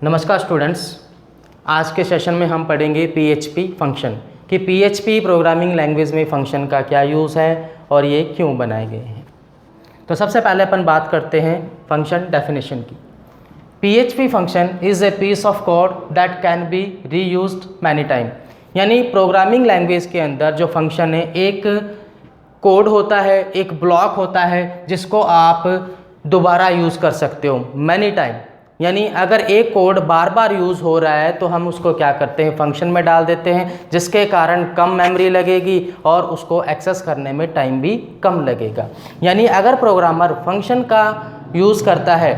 नमस्कार स्टूडेंट्स, आज के सेशन में हम पढ़ेंगे पीएचपी फंक्शन कि पीएचपी प्रोग्रामिंग लैंग्वेज में फ़ंक्शन का क्या यूज़ है और ये क्यों बनाए गए हैं। तो सबसे पहले अपन बात करते हैं फंक्शन डेफिनेशन की। PHP function is a piece of code that can be reused many time. यानी प्रोग्रामिंग लैंग्वेज के अंदर जो फंक्शन है एक कोड होता है, एक ब्लॉक होता है जिसको आप दोबारा यूज़ कर सकते हो मैनी टाइम। यानी अगर एक कोड बार बार यूज़ हो रहा है तो हम उसको क्या करते हैं, फंक्शन में डाल देते हैं, जिसके कारण कम मेमोरी लगेगी और उसको एक्सेस करने में टाइम भी कम लगेगा। यानी अगर प्रोग्रामर फंक्शन का यूज़ करता है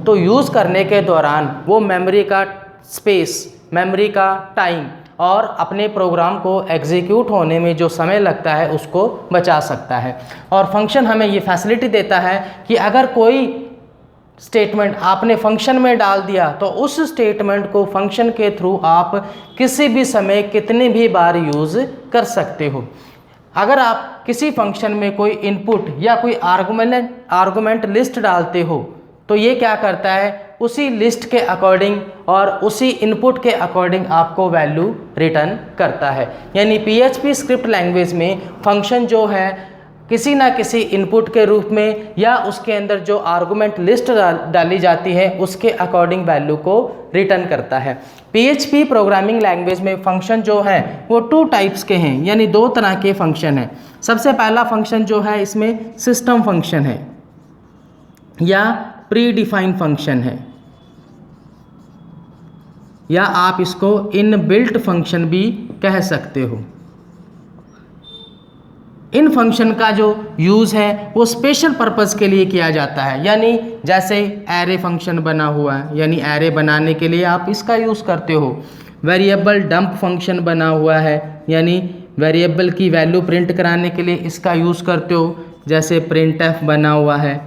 तो यूज़ करने के दौरान वो मेमोरी का स्पेस, मेमोरी का टाइम और अपने प्रोग्राम को एग्जीक्यूट होने में जो समय लगता है उसको बचा सकता है। और फंक्शन हमें ये फैसिलिटी देता है कि अगर कोई स्टेटमेंट आपने फंक्शन में डाल दिया तो उस स्टेटमेंट को फंक्शन के थ्रू आप किसी भी समय कितने भी बार यूज़ कर सकते हो। अगर आप किसी फंक्शन में कोई इनपुट या कोई आर्गुमेंट लिस्ट डालते हो तो ये क्या करता है, उसी लिस्ट के अकॉर्डिंग और उसी इनपुट के अकॉर्डिंग आपको वैल्यू रिटर्न करता है। यानी पीएचपी स्क्रिप्ट लैंग्वेज में फंक्शन जो है किसी ना किसी इनपुट के रूप में या उसके अंदर जो आर्गुमेंट लिस्ट डाली जाती है उसके अकॉर्डिंग वैल्यू को रिटर्न करता है। पीएचपी प्रोग्रामिंग लैंग्वेज में फंक्शन जो है वो 2 टाइप्स के हैं, यानी 2 तरह के फंक्शन हैं। सबसे पहला फंक्शन जो है इसमें सिस्टम फंक्शन है या प्री डिफाइंड फंक्शन है, या आप इसको इनबिल्ट फंक्शन भी कह सकते हो। इन फंक्शन का जो यूज़ है वो स्पेशल पर्पस के लिए किया जाता है। यानी जैसे एरे फंक्शन बना हुआ है, यानी एरे बनाने के लिए आप इसका यूज़ करते हो। वेरिएबल डंप फंक्शन बना हुआ है, यानी वेरिएबल की वैल्यू प्रिंट कराने के लिए इसका यूज़ करते हो। जैसे प्रिंटफ बना हुआ है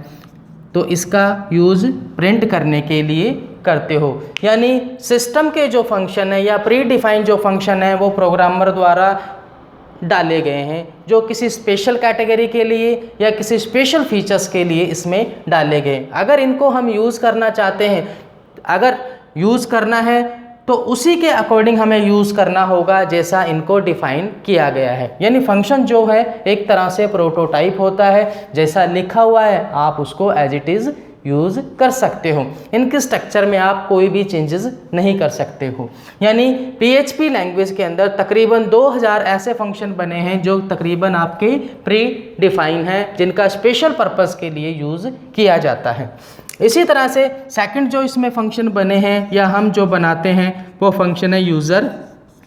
तो इसका यूज़ प्रिंट करने के लिए करते हो। यानी सिस्टम के जो फंक्शन है या प्री डिफाइंड जो फंक्शन है वो प्रोग्रामर द्वारा डाले गए हैं, जो किसी स्पेशल कैटेगरी के लिए या किसी स्पेशल फीचर्स के लिए इसमें डाले गए। अगर इनको हम यूज़ करना चाहते हैं, अगर यूज़ करना है तो उसी के अकॉर्डिंग हमें यूज़ करना होगा जैसा इनको डिफ़ाइन किया गया है। यानी फंक्शन जो है एक तरह से प्रोटोटाइप होता है, जैसा लिखा हुआ है आप उसको एज इट इज़ यूज़ कर सकते हो। इनके स्ट्रक्चर में आप कोई भी चेंजेस नहीं कर सकते हो। यानी पीएचपी लैंग्वेज के अंदर तकरीबन 2000 ऐसे फंक्शन बने हैं जो तकरीबन आपके प्री डिफाइन हैं, जिनका स्पेशल पर्पस के लिए यूज़ किया जाता है। इसी तरह से सेकंड जो इसमें फंक्शन बने हैं या हम जो बनाते हैं वो फंक्शन है यूज़र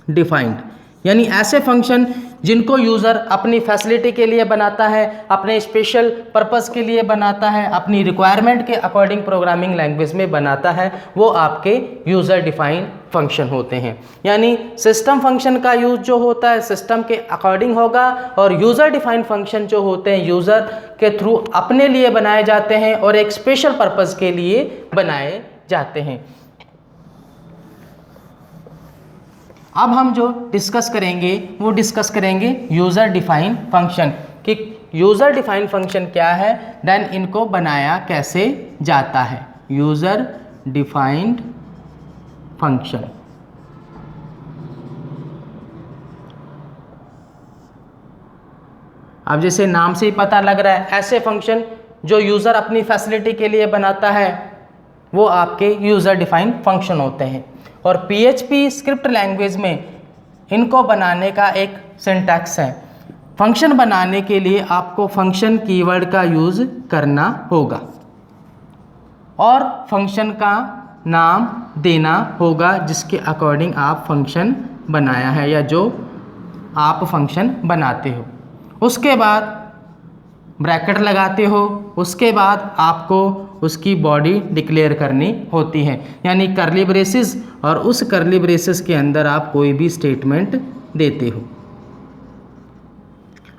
डिफाइंड। यानी ऐसे फंक्शन जिनको यूज़र अपनी फैसिलिटी के लिए बनाता है, अपने स्पेशल पर्पस के लिए बनाता है, अपनी रिक्वायरमेंट के अकॉर्डिंग प्रोग्रामिंग लैंग्वेज में बनाता है, वो आपके यूज़र डिफाइंड फंक्शन होते हैं। यानी सिस्टम फंक्शन का यूज़ जो होता है सिस्टम के अकॉर्डिंग होगा और यूज़र डिफाइंड फंक्शन जो होते हैं यूज़र के थ्रू अपने लिए बनाए जाते हैं और एक स्पेशल पर्पस के लिए बनाए जाते हैं। अब हम जो डिस्कस करेंगे वो डिस्कस करेंगे यूज़र डिफाइंड फंक्शन कि यूज़र डिफाइंड फंक्शन क्या है, देन इनको बनाया कैसे जाता है। यूज़र डिफाइंड फंक्शन अब जैसे नाम से ही पता लग रहा है, ऐसे फंक्शन जो यूज़र अपनी फैसिलिटी के लिए बनाता है वो आपके यूज़र डिफाइंड फंक्शन होते हैं। और पीएचपी स्क्रिप्ट लैंग्वेज में इनको बनाने का एक सिंटैक्स है। फंक्शन बनाने के लिए आपको फंक्शन कीवर्ड का यूज़ करना होगा और फंक्शन का नाम देना होगा जिसके अकॉर्डिंग आप फंक्शन बनाया है या जो आप फंक्शन बनाते हो। उसके बाद ब्रैकेट लगाते हो, उसके बाद आपको उसकी बॉडी डिक्लेयर करनी होती है, यानी कर्ली ब्रेसेस, और उस कर्ली ब्रेसेस के अंदर आप कोई भी स्टेटमेंट देते हो।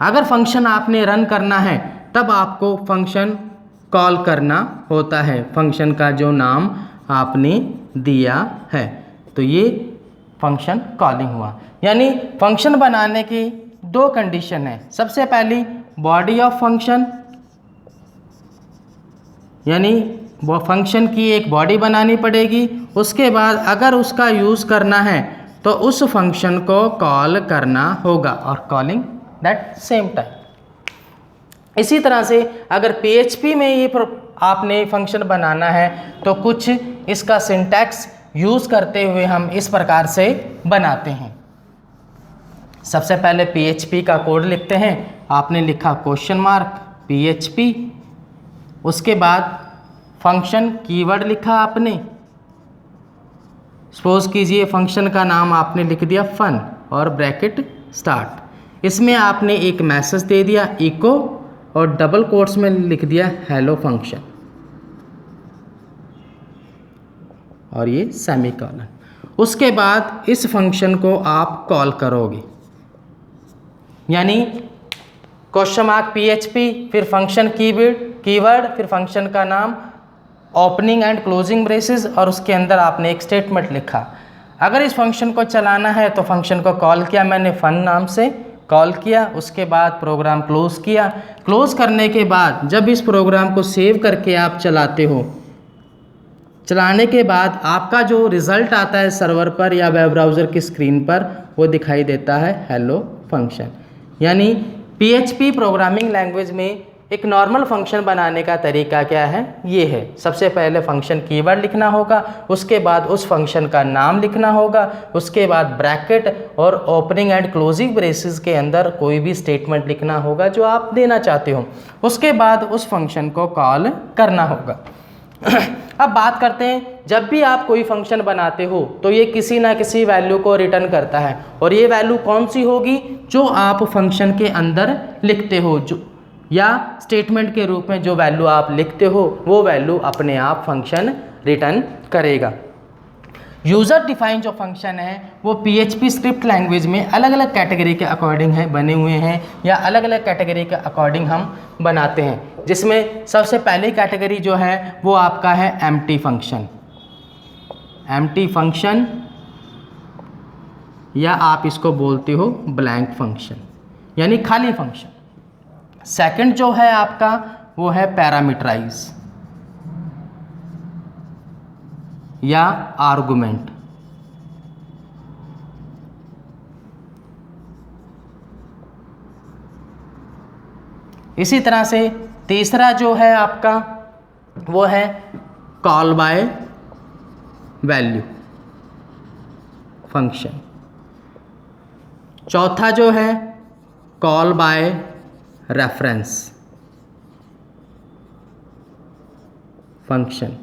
अगर फंक्शन आपने रन करना है तब आपको फंक्शन कॉल करना होता है, फंक्शन का जो नाम आपने दिया है, तो ये फंक्शन कॉलिंग हुआ। यानी फंक्शन बनाने की 2 कंडीशन है। सबसे पहली बॉडी ऑफ फंक्शन, यानी वो फंक्शन की एक बॉडी बनानी पड़ेगी। उसके बाद अगर उसका यूज़ करना है तो उस फंक्शन को कॉल करना होगा और कॉलिंग दैट सेम टाइम। इसी तरह से अगर PHP में ये आपने फंक्शन बनाना है तो कुछ इसका सिंटैक्स यूज़ करते हुए हम इस प्रकार से बनाते हैं। सबसे पहले PHP का कोड लिखते हैं। आपने लिखा क्वेश्चन मार्क PHP, उसके बाद फंक्शन कीवर्ड लिखा आपने। सपोज कीजिए फंक्शन का नाम आपने लिख दिया फन और ब्रैकेट स्टार्ट। इसमें आपने एक मैसेज दे दिया इको और डबल कोट्स में लिख दिया हेलो फंक्शन और ये सेमीकोलन। उसके बाद इस फंक्शन को आप कॉल करोगे, यानी क्वेश्चन मार्क PHP, फिर फंक्शन कीवर्ड, फिर फंक्शन का नाम, ओपनिंग एंड क्लोजिंग ब्रेसेस और उसके अंदर आपने एक स्टेटमेंट लिखा। अगर इस फंक्शन को चलाना है तो फंक्शन को कॉल किया, मैंने फन नाम से कॉल किया, उसके बाद प्रोग्राम क्लोज किया। क्लोज करने के बाद जब इस प्रोग्राम को सेव करके आप चलाते हो, चलाने के बाद आपका जो रिज़ल्ट आता है सर्वर पर या वेब ब्राउज़र की स्क्रीन पर वो दिखाई देता है हेलो फंक्शन। यानी PHP प्रोग्रामिंग लैंग्वेज में एक नॉर्मल फंक्शन बनाने का तरीका क्या है, ये है। सबसे पहले फंक्शन कीवर्ड लिखना होगा, उसके बाद उस फंक्शन का नाम लिखना होगा, उसके बाद ब्रैकेट और ओपनिंग एंड क्लोजिंग ब्रेसेस के अंदर कोई भी स्टेटमेंट लिखना होगा जो आप देना चाहते हो। उसके बाद उस फंक्शन को कॉल करना होगा। अब बात करते हैं, जब भी आप कोई फंक्शन बनाते हो तो ये किसी ना किसी वैल्यू को रिटर्न करता है और ये वैल्यू कौन सी होगी, जो आप फंक्शन के अंदर लिखते हो, जो या स्टेटमेंट के रूप में जो वैल्यू आप लिखते हो वो वैल्यू अपने आप फंक्शन रिटर्न करेगा। यूज़र डिफाइन जो फंक्शन है वो PHP स्क्रिप्ट लैंग्वेज में अलग अलग कैटेगरी के अकॉर्डिंग है बने हुए हैं, या अलग अलग कैटेगरी के अकॉर्डिंग हम बनाते हैं। जिसमें सबसे पहली कैटेगरी जो है वो आपका है एम्प्टी फंक्शन। एम्प्टी फंक्शन या आप इसको बोलते हो ब्लैंक फंक्शन, यानी खाली फंक्शन। सेकंड जो है आपका वो है पैरामीटराइज या आर्गुमेंट। इसी तरह से तीसरा जो है आपका वो है कॉल बाय वैल्यू फंक्शन। चौथा जो है कॉल बाय रेफरेंस फंक्शन।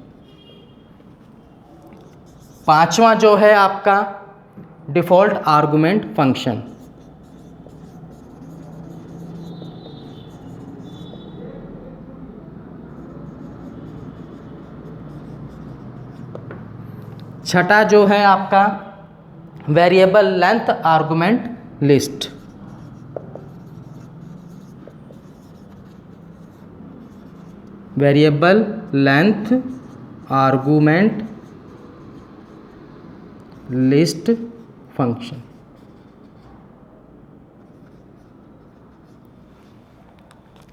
पांचवा जो है आपका डिफ़ॉल्ट आर्गुमेंट फंक्शन। छठा जो है आपका variable length argument list. Variable length argument list function.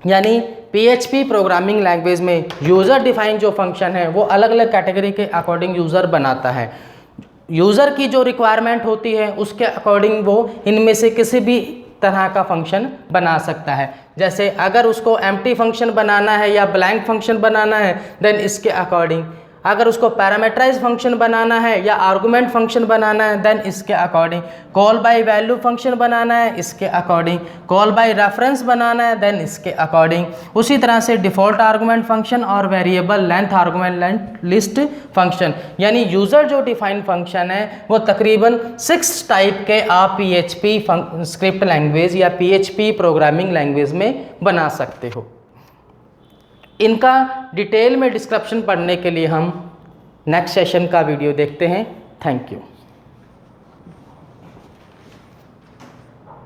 यानी PHP प्रोग्रामिंग लैंग्वेज में यूज़र डिफाइन जो फंक्शन है वो अलग अलग कैटेगरी के अकॉर्डिंग यूज़र बनाता है। यूज़र की जो रिक्वायरमेंट होती है उसके अकॉर्डिंग वो इनमें से किसी भी तरह का फंक्शन बना सकता है। जैसे अगर उसको एम्प्टी फंक्शन बनाना है या ब्लैंक फंक्शन बनाना है देन इसके अकॉर्डिंग, अगर उसको पैरामीटराइज फंक्शन बनाना है या आर्गुमेंट फंक्शन बनाना है देन इसके according, call by value function बनाना है इसके अकॉर्डिंग, कॉल बाय रेफरेंस बनाना है देन इसके अकॉर्डिंग। उसी तरह से डिफ़ॉल्ट आर्गुमेंट फंक्शन और variable length argument list function. यानी यूज़र जो डिफाइन फंक्शन है वो तकरीबन 6 टाइप के आप PHP स्क्रिप्ट लैंग्वेज या PHP प्रोग्रामिंग लैंग्वेज में बना सकते हो। इनका डिटेल में डिस्क्रिप्शन पढ़ने के लिए हम नेक्स्ट सेशन का वीडियो देखते हैं। Thank you.